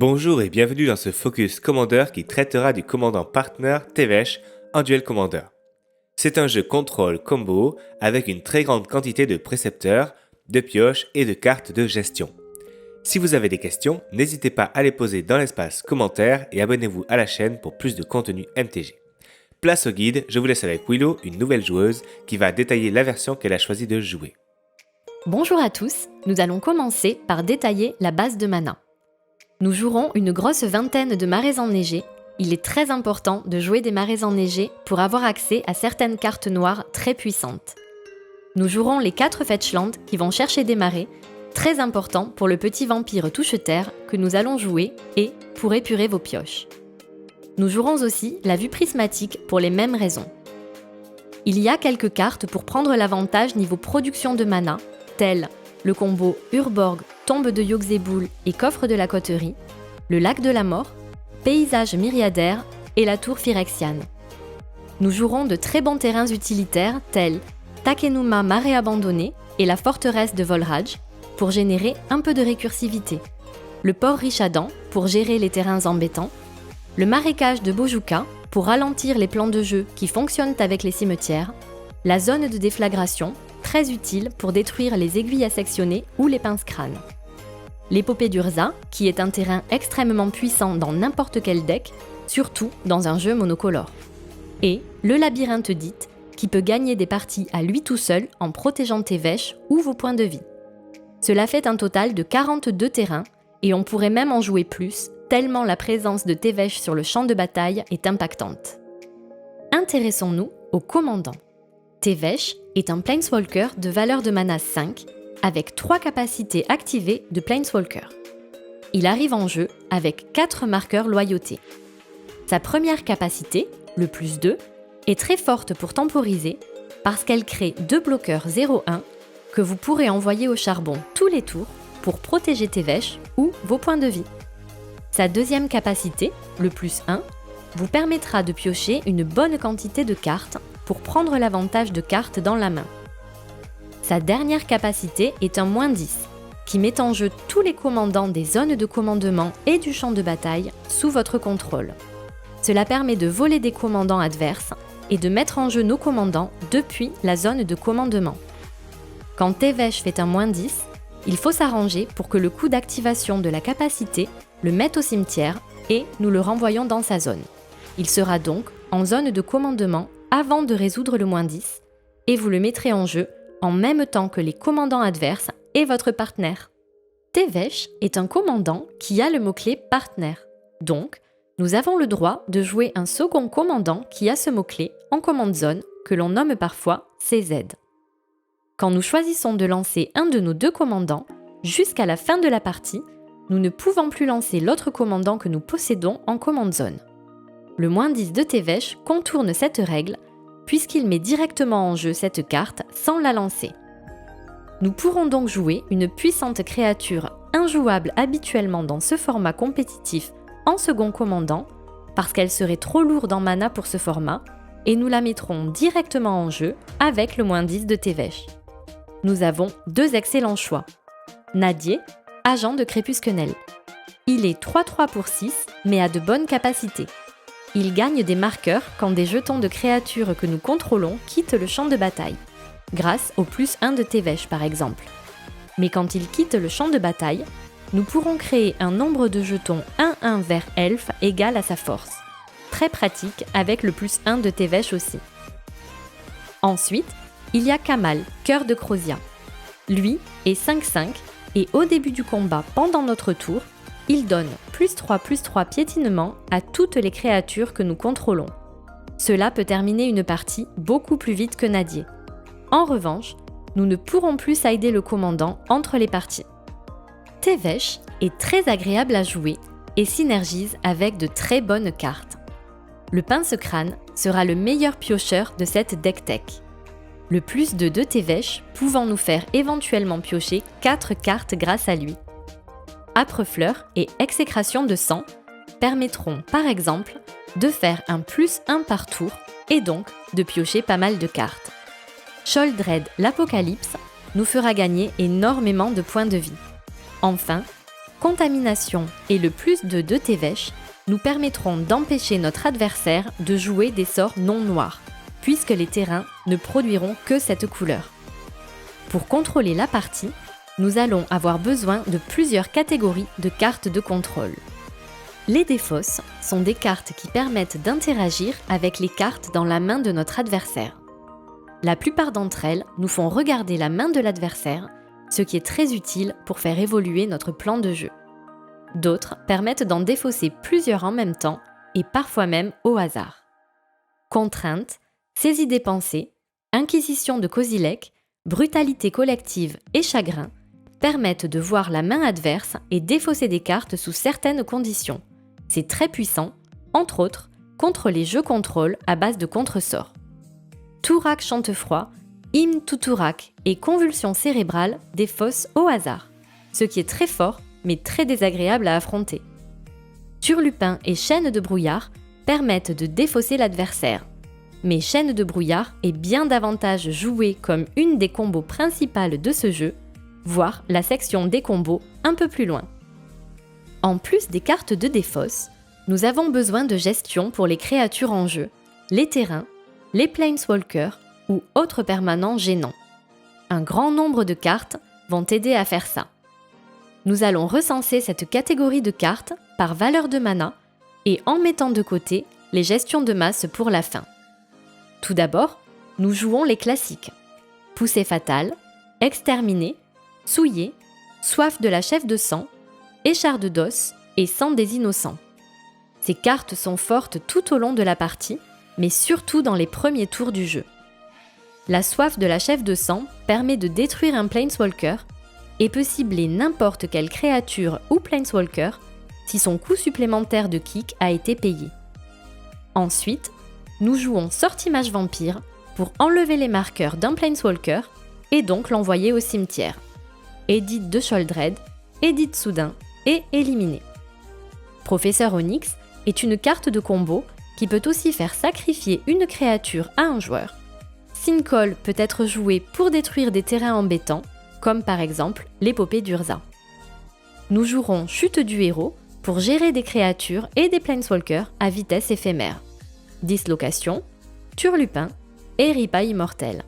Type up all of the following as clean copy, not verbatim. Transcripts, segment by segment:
Bonjour et bienvenue dans ce Focus Commander qui traitera du commandant partner Tevesh en Duel Commander. C'est un jeu contrôle-combo avec une très grande quantité de précepteurs, de pioches et de cartes de gestion. Si vous avez des questions, n'hésitez pas à les poser dans l'espace commentaires et abonnez-vous à la chaîne pour plus de contenu MTG. Place au guide, je vous laisse avec Willow, une nouvelle joueuse, qui va détailler la version qu'elle a choisi de jouer. Bonjour à tous, nous allons commencer par détailler la base de mana. Nous jouerons une grosse vingtaine de marées enneigées. Il est très important de jouer des marées enneigées pour avoir accès à certaines cartes noires très puissantes. Nous jouerons les 4 fetchlands qui vont chercher des marées, très important pour le petit vampire touche-terre que nous allons jouer et pour épurer vos pioches. Nous jouerons aussi la vue prismatique pour les mêmes raisons. Il y a quelques cartes pour prendre l'avantage niveau production de mana, telles le combo Urborg, Tombe de Yogg-Saibul et Coffre de la Coterie, le Lac de la Mort, Paysage myriadaire et la Tour Phyrexiane. Nous jouerons de très bons terrains utilitaires tels Takenuma Marée Abandonnée et la Forteresse de Volraj pour générer un peu de récursivité, le Port Rishadan pour gérer les terrains embêtants, le Marécage de Bojuka pour ralentir les plans de jeu qui fonctionnent avec les cimetières, la zone de déflagration, très utile pour détruire les aiguilles à sectionner ou les pinces-crânes. L'épopée d'Urza, qui est un terrain extrêmement puissant dans n'importe quel deck, surtout dans un jeu monocolore. Et le labyrinthe d'Ith, qui peut gagner des parties à lui tout seul en protégeant Tevesh ou vos points de vie. Cela fait un total de 42 terrains, et on pourrait même en jouer plus, tellement la présence de Tevesh sur le champ de bataille est impactante. Intéressons-nous au commandant. Tevesh est un Planeswalker de valeur de mana 5, avec 3 capacités activées de Planeswalker. Il arrive en jeu avec 4 marqueurs loyauté. Sa première capacité, le +2, est très forte pour temporiser parce qu'elle crée 2 bloqueurs 0-1 que vous pourrez envoyer au charbon tous les tours pour protéger Tevesh ou vos points de vie. Sa deuxième capacité, le +1, vous permettra de piocher une bonne quantité de cartes pour prendre l'avantage de cartes dans la main. Sa dernière capacité est un -10, qui met en jeu tous les commandants des zones de commandement et du champ de bataille sous votre contrôle. Cela permet de voler des commandants adverses et de mettre en jeu nos commandants depuis la zone de commandement. Quand Tevesh fait un -10, il faut s'arranger pour que le coût d'activation de la capacité le mette au cimetière et nous le renvoyons dans sa zone. Il sera donc en zone de commandement avant de résoudre le -10 et vous le mettrez en jeu en même temps que les commandants adverses et votre partenaire. Tevesh est un commandant qui a le mot-clé partenaire. Donc, nous avons le droit de jouer un second commandant qui a ce mot-clé en command zone que l'on nomme parfois CZ. Quand nous choisissons de lancer un de nos 2 commandants, jusqu'à la fin de la partie, nous ne pouvons plus lancer l'autre commandant que nous possédons en command zone. Le -10 de Tevesh contourne cette règle, puisqu'il met directement en jeu cette carte sans la lancer. Nous pourrons donc jouer une puissante créature injouable habituellement dans ce format compétitif en second commandant, parce qu'elle serait trop lourde en mana pour ce format, et nous la mettrons directement en jeu avec le -10 de Tevesh. Nous avons 2 excellents choix. Nadier, agent de Crépusquenel. Il est 3/3 pour 6, mais a de bonnes capacités. Il gagne des marqueurs quand des jetons de créatures que nous contrôlons quittent le champ de bataille, grâce au +1 de Tevesh par exemple. Mais quand il quitte le champ de bataille, nous pourrons créer un nombre de jetons 1-1 vers elfe égal à sa force. Très pratique avec le +1 de Tevesh aussi. Ensuite, il y a Kamal, cœur de Crozia. Lui est 5/5 et au début du combat pendant notre tour, il donne +3/+3 piétinement à toutes les créatures que nous contrôlons. Cela peut terminer une partie beaucoup plus vite que Nadier. En revanche, nous ne pourrons plus sider le commandant entre les parties. Tevesh est très agréable à jouer et synergise avec de très bonnes cartes. Le pince-crâne sera le meilleur piocheur de cette deck tech. Le +2 de Tevesh pouvant nous faire éventuellement piocher 4 cartes grâce à lui. Âpre-fleur et exécration de sang permettront par exemple de faire un +1 par tour et donc de piocher pas mal de cartes. Sheoldred l'Apocalypse nous fera gagner énormément de points de vie. Enfin, contamination et le plus de 2 Tevesh nous permettront d'empêcher notre adversaire de jouer des sorts non noirs, puisque les terrains ne produiront que cette couleur. Pour contrôler la partie, nous allons avoir besoin de plusieurs catégories de cartes de contrôle. Les défausses sont des cartes qui permettent d'interagir avec les cartes dans la main de notre adversaire. La plupart d'entre elles nous font regarder la main de l'adversaire, ce qui est très utile pour faire évoluer notre plan de jeu. D'autres permettent d'en défausser plusieurs en même temps et parfois même au hasard. Contrainte, saisie des pensées, inquisition de Kozilek, brutalité collective et chagrin permettent de voir la main adverse et défausser des cartes sous certaines conditions. C'est très puissant, entre autres, contre les jeux contrôle à base de contresorts. Tourak Chantefroid, Hymne Tuturak et Convulsion cérébrale défaussent au hasard, ce qui est très fort mais très désagréable à affronter. Turlupin et Chaîne de brouillard permettent de défausser l'adversaire, mais Chaîne de brouillard est bien davantage jouée comme une des combos principales de ce jeu, voire la section des combos un peu plus loin. En plus des cartes de défausse, nous avons besoin de gestion pour les créatures en jeu, les terrains, les planeswalkers ou autres permanents gênants. Un grand nombre de cartes vont aider à faire ça. Nous allons recenser cette catégorie de cartes par valeur de mana et en mettant de côté les gestions de masse pour la fin. Tout d'abord, nous jouons les classiques. Poussée fatale, exterminer, souiller, soif de la chef de sang, écharde d'os et sang des innocents. Ces cartes sont fortes tout au long de la partie, mais surtout dans les premiers tours du jeu. La soif de la chef de sang permet de détruire un planeswalker et peut cibler n'importe quelle créature ou planeswalker si son coût supplémentaire de kick a été payé. Ensuite, nous jouons Sortimage Vampire pour enlever les marqueurs d'un planeswalker et donc l'envoyer au cimetière. Édite de Sheoldred, édite soudain et éliminer. Professeur Onyx est une carte de combo qui peut aussi faire sacrifier une créature à un joueur. Sinkhole peut être joué pour détruire des terrains embêtants, comme par exemple l'épopée d'Urza. Nous jouerons Chute du héros pour gérer des créatures et des planeswalkers à vitesse éphémère. Dislocation, Turlupin et Ripa immortel.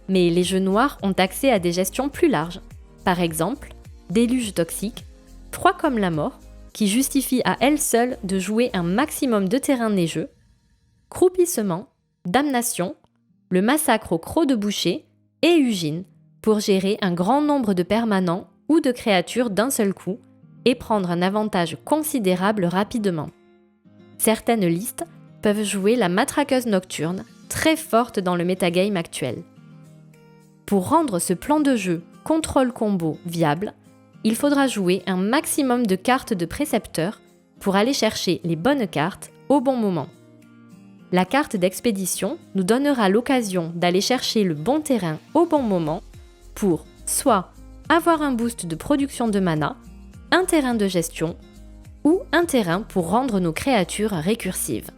Mais les jeux noirs ont accès à des gestions plus larges, par exemple Déluge toxique, Froid comme la mort, qui justifie à elle seule de jouer un maximum de terrain neigeux, Croupissement, Damnation, le massacre au croc de boucher et Ugine pour gérer un grand nombre de permanents ou de créatures d'un seul coup et prendre un avantage considérable rapidement. Certaines listes peuvent jouer la matraqueuse nocturne, très forte dans le metagame actuel. Pour rendre ce plan de jeu contrôle combo viable, il faudra jouer un maximum de cartes de précepteur pour aller chercher les bonnes cartes au bon moment. La carte d'expédition nous donnera l'occasion d'aller chercher le bon terrain au bon moment pour soit avoir un boost de production de mana, un terrain de gestion ou un terrain pour rendre nos créatures récursives.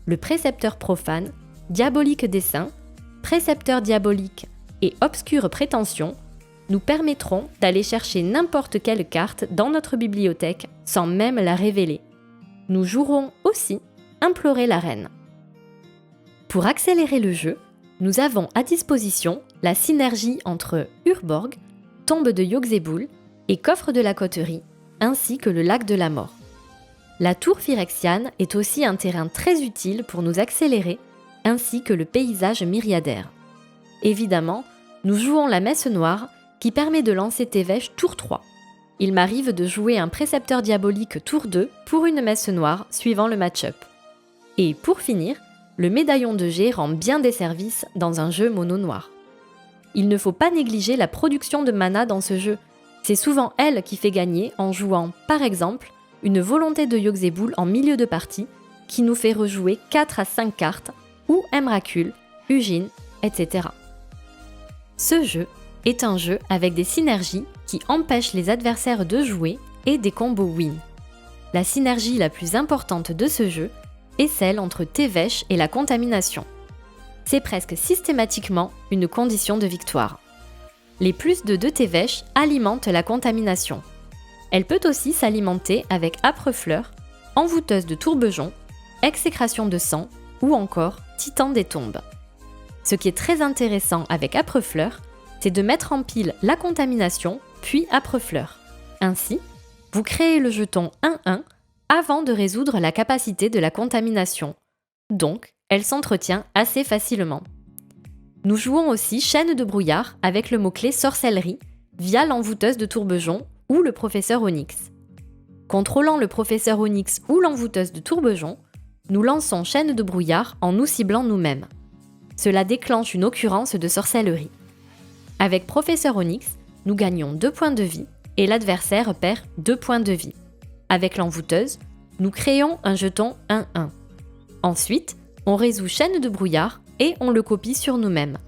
Le précepteur profane, diabolique dessein, précepteur diabolique et obscure prétention nous permettront d'aller chercher n'importe quelle carte dans notre bibliothèque sans même la révéler. Nous jouerons aussi Implorer la reine. Pour accélérer le jeu, nous avons à disposition la synergie entre Urborg, Tombe de Yogg-Saibul et Coffre de la Coterie, ainsi que le lac de la mort. La tour phyrexiane est aussi un terrain très utile pour nous accélérer, ainsi que le paysage myriadaire. Évidemment, nous jouons la messe noire qui permet de lancer Tevesh tour 3. Il m'arrive de jouer un précepteur diabolique tour 2 pour une messe noire suivant le match-up. Et pour finir, le médaillon de G rend bien des services dans un jeu mono noir. Il ne faut pas négliger la production de mana dans ce jeu. C'est souvent elle qui fait gagner en jouant, par exemple, une volonté de Yogg-Saibul en milieu de partie qui nous fait rejouer 4 à 5 cartes, ou Emrakul, Ugine, etc. Ce jeu est un jeu avec des synergies qui empêchent les adversaires de jouer et des combos win. La synergie la plus importante de ce jeu est celle entre Tevesh et la contamination. C'est presque systématiquement une condition de victoire. Les plus de 2 Tevesh alimentent la contamination. Elle peut aussi s'alimenter avec âpre-fleur, envoûteuse de tourbillon, exécration de sang ou encore titan des tombes. Ce qui est très intéressant avec âpre-fleur, c'est de mettre en pile la contamination puis âpre-fleur. Ainsi, vous créez le jeton 1-1 avant de résoudre la capacité de la contamination. Donc, elle s'entretient assez facilement. Nous jouons aussi chaîne de brouillard avec le mot-clé sorcellerie via l'envoûteuse de tourbillon ou le professeur Onyx. Contrôlant le professeur Onyx ou l'envoûteuse de tourbillon, nous lançons chaîne de brouillard en nous ciblant nous-mêmes. Cela déclenche une occurrence de sorcellerie. Avec professeur Onyx, nous gagnons 2 points de vie et l'adversaire perd 2 points de vie. Avec l'envoûteuse, nous créons un jeton 1-1. Ensuite, on résout chaîne de brouillard et on le copie sur nous-mêmes.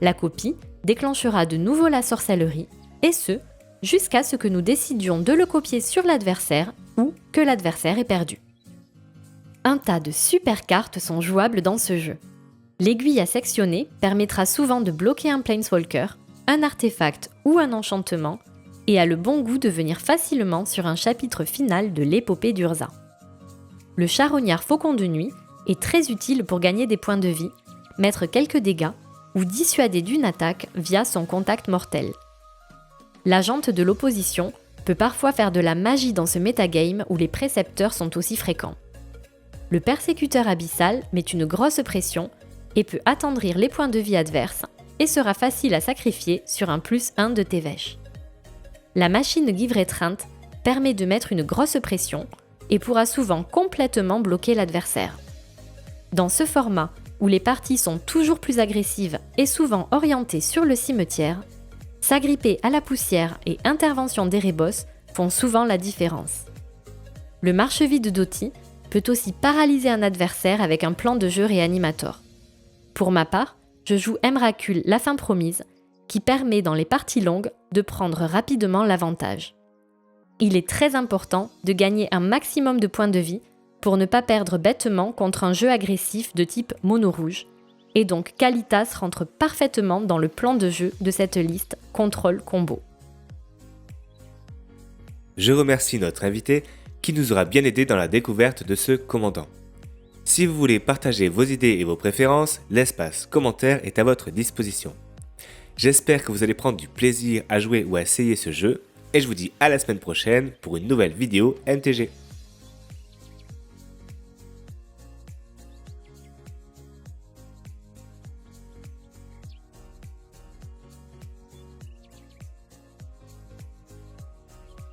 La copie déclenchera de nouveau la sorcellerie, et ce, jusqu'à ce que nous décidions de le copier sur l'adversaire ou que l'adversaire ait perdu. Un tas de super cartes sont jouables dans ce jeu. L'aiguille à sectionner permettra souvent de bloquer un Planeswalker, un artefact ou un enchantement, et a le bon goût de venir facilement sur un chapitre final de l'épopée d'Urza. Le charognard faucon de nuit est très utile pour gagner des points de vie, mettre quelques dégâts ou dissuader d'une attaque via son contact mortel. L'agente de l'opposition peut parfois faire de la magie dans ce métagame où les précepteurs sont aussi fréquents. Le persécuteur abyssal met une grosse pression et peut attendrir les points de vie adverses et sera facile à sacrifier sur un +1 de Tevesh. La machine Give Étreinte permet de mettre une grosse pression et pourra souvent complètement bloquer l'adversaire. Dans ce format, où les parties sont toujours plus agressives et souvent orientées sur le cimetière, s'agripper à la poussière et intervention d'Erebos font souvent la différence. Le marche-vide d'Oti peut aussi paralyser un adversaire avec un plan de jeu réanimator. Pour ma part, je joue Emrakul, la fin promise, qui permet dans les parties longues de prendre rapidement l'avantage. Il est très important de gagner un maximum de points de vie pour ne pas perdre bêtement contre un jeu agressif de type mono-rouge, et donc Kalitas rentre parfaitement dans le plan de jeu de cette liste contrôle-combo. Je remercie notre invité qui nous aura bien aidé dans la découverte de ce commandant. Si vous voulez partager vos idées et vos préférences, l'espace commentaire est à votre disposition. J'espère que vous allez prendre du plaisir à jouer ou à essayer ce jeu, et je vous dis à la semaine prochaine pour une nouvelle vidéo MTG.